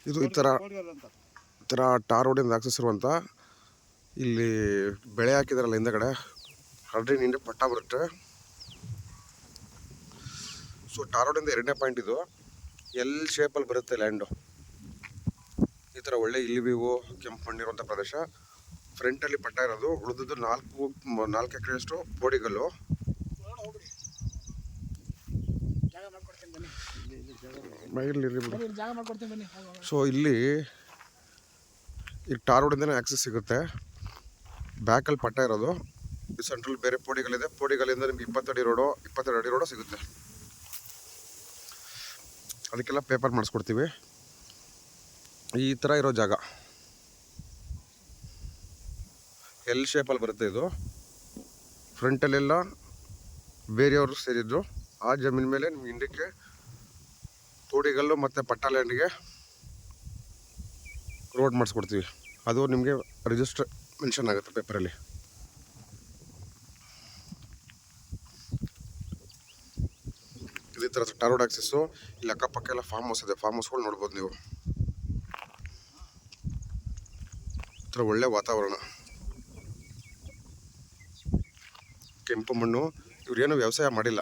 ಇದು ಈ ಥರ ಟಾರ್ ರೋಡಿಂದ ಆಕ್ಸಸ್ ಇರುವಂಥ ಇಲ್ಲಿ ಬೆಳೆ ಹಾಕಿದಾರಲ್ಲ ಹಿಂದಗಡೆ ಆಲ್ರೆಡಿ ನಿಂಡೆ ಪಟ್ಟ ಬರುತ್ತೆ. ಸೊ ಟಾರ್ ರೋಡಿಂದ 2ನೇ ಪಾಯಿಂಟ್ ಇದು. ಎಲ್ ಶೇಪಲ್ಲಿ ಬರುತ್ತೆ ಲ್ಯಾಂಡು. ಈ ಥರ ಒಳ್ಳೆ ಇಲಿವಿವು ಕೆಂಪು ಮಣ್ಣಿರುವಂಥ ಪ್ರದೇಶ. ಫ್ರಂಟಲ್ಲಿ ಪಟ್ಟ ಇರೋದು, ಉಳಿದದ್ದು 4 ಎಕರೆಯಷ್ಟು ಬೋಡಿಗಲ್ಲು. ಸೊ ಇಲ್ಲಿ ಈ ಟಾರ್ ರೋಡಿಂದನೇ ಆಕ್ಸಸ್ ಸಿಗುತ್ತೆ. ಬ್ಯಾಕಲ್ಲಿ ಪಟ್ಟ ಇರೋದು, ಈ ಸೆಂಟ್ರಲ್ ಬೇರೆ ಪೋಡಿಗಲ್ಲಿದೆ. ಪೋಡಿಗಲ್ಲಿಂದ ನಿಮ್ಗೆ 22 ಅಡಿ ರೋಡು ಸಿಗುತ್ತೆ. ಅದಕ್ಕೆಲ್ಲ ಪೇಪರ್ ಮಾಡಿಸ್ಕೊಡ್ತೀವಿ. ಈ ಥರ ಇರೋ ಜಾಗ ಎಲ್ ಶೇಪಲ್ಲಿ ಬರುತ್ತೆ ಇದು. ಫ್ರಂಟಲ್ಲೆಲ್ಲ ಬೇರೆಯವರು ಸೇರಿದ್ರು. ಆ ಜಮೀನ್ ಮೇಲೆ ನಿಮ್ಗೆ ಹಿಂದಕ್ಕೆ ತೋಡಿಗಲ್ಲು ಮತ್ತು ಪಟ್ಟ ಲ್ಯಾಂಡ್ಗೆ ರೋಡ್ ಮಾಡಿಸ್ಕೊಡ್ತೀವಿ. ಅದು ನಿಮಗೆ ರಿಜಿಸ್ಟರ್ ಮೆನ್ಷನ್ ಆಗುತ್ತೆ ಪೇಪರಲ್ಲಿ. ಇದೇ ಥರ ಟಾರ್ ರೋಡ್ ಆಕ್ಸಸ್ಸು. ಇಲ್ಲಿ ಅಕ್ಕಪಕ್ಕ ಎಲ್ಲ ಫಾರ್ಮ್ ಹೌಸ್ ಇದೆ. ಫಾರ್ಮ್ ಹೌಸ್ಗಳು ನೋಡ್ಬೋದು ನೀವು. ಈ ಥರ ಒಳ್ಳೆ ವಾತಾವರಣ, ಕೆಂಪು ಮಣ್ಣು. ಇವ್ರೇನು ವ್ಯವಸಾಯ ಮಾಡಿಲ್ಲ.